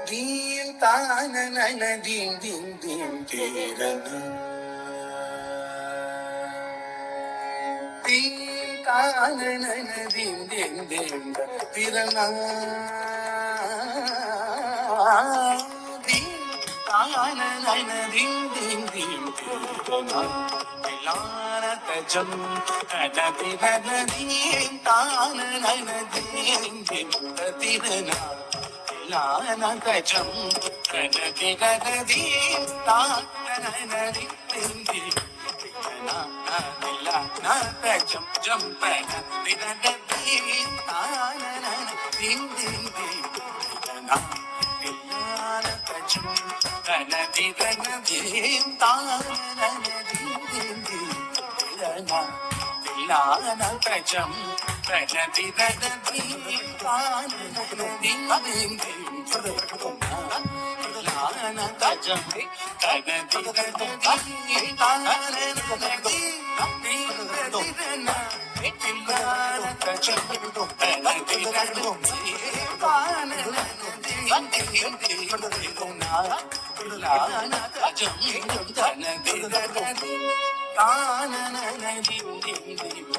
theme தான நன theme theme theme தீரன theme தான நன தீம் தீம் தீம் தீரன தீம் தான நன தீம் தீம் தீம் தீரன தஜம் தனதி நனதீம் தான நனதீம் தீம் தீரன லான தஜம் தனதி நனதீம் தான நனதீம் தீம் ஜம் ஜம் தனதி நனதீம் தான நனதீம் தீம் தீம் லான தஜம் தனதி நனதீம் தான நனதீம் தீம் தீம் லான தஜம் தனதி நனதீம் தான நனதீம் தீம் தீம் லான தஜம் தனதி நனதீம் தான நனதீம் தீம் லான தஜம் தனதி நனதீம் தான நனதீம் தீம் தீம் லான தஜம் தனதி நனதீம் தான நனதீம் தீம் தீம்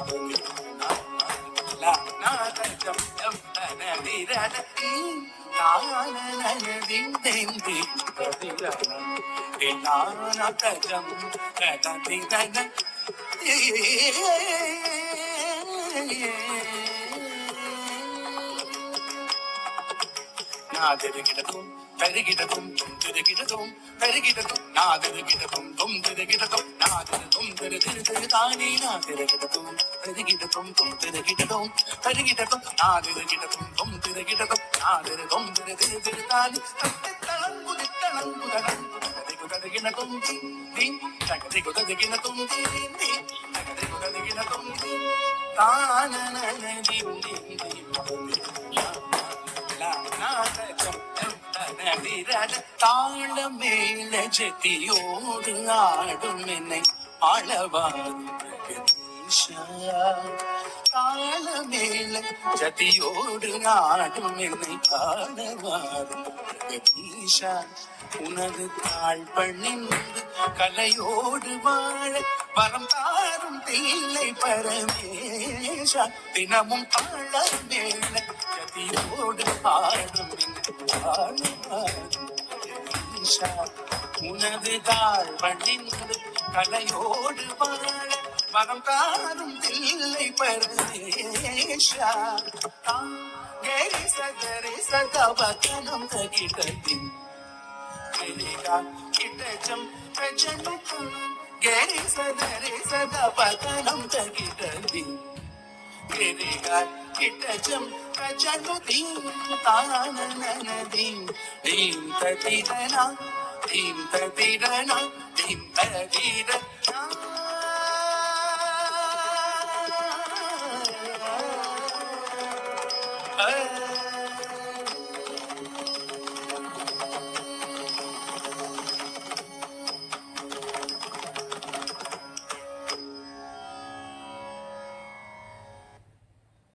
லான தஜம் தனதி நனதீம் தான நனதீம் தீம் தீம் லான தஜம் தனதி நனதீம் நாதிருகிடதும் பெருகிடதும் திருகிடதும் பெருகிடதும் நாதிருகிடதும் தும் திருகிடதும் நாதிருதும் திரு தானே நாதிருகிடதும் பெருகிடதும் தும் திருகிடதும் பெருகிடதும் நாதிருகிடதும் தும் திருகிடதும் நாதிருதும் திரு தானே தளங்குதளங்குதளங்குதகினதும் தீம் தகதிகுதகினதும் தீம் தகதிகுதகினதும் தான நனதீம் தீம் தாழ மேல ஜதியோடு ஆடும் என்னை ஆளவாரும் தாழ மேல ஜதியோடு ஆடும் என்னை ஆளவாரும் ஜெகதீஷா உனது தாழ் பணிந்து கலையோடு வாழ வரம் தாரும் தீலை பரமேஷா தினமும் தாழ மேல ஜதியோடு ஆடும் உனது தாழ் பணிந்து கலையோடு வாழ வரம் தாரும் தில்லை பரமேஷா கேரி சகரி சகவகனம் தகிடதி கிட்டஜம் பிரஜனுக்கும் கேரி சகரி சகவகனம் தகிடதி கிட்டஜம் பிரஜனுதீம் தான நனதீம் தீம் ததிரனா தீம் ததிரனா தீம் ததிரனா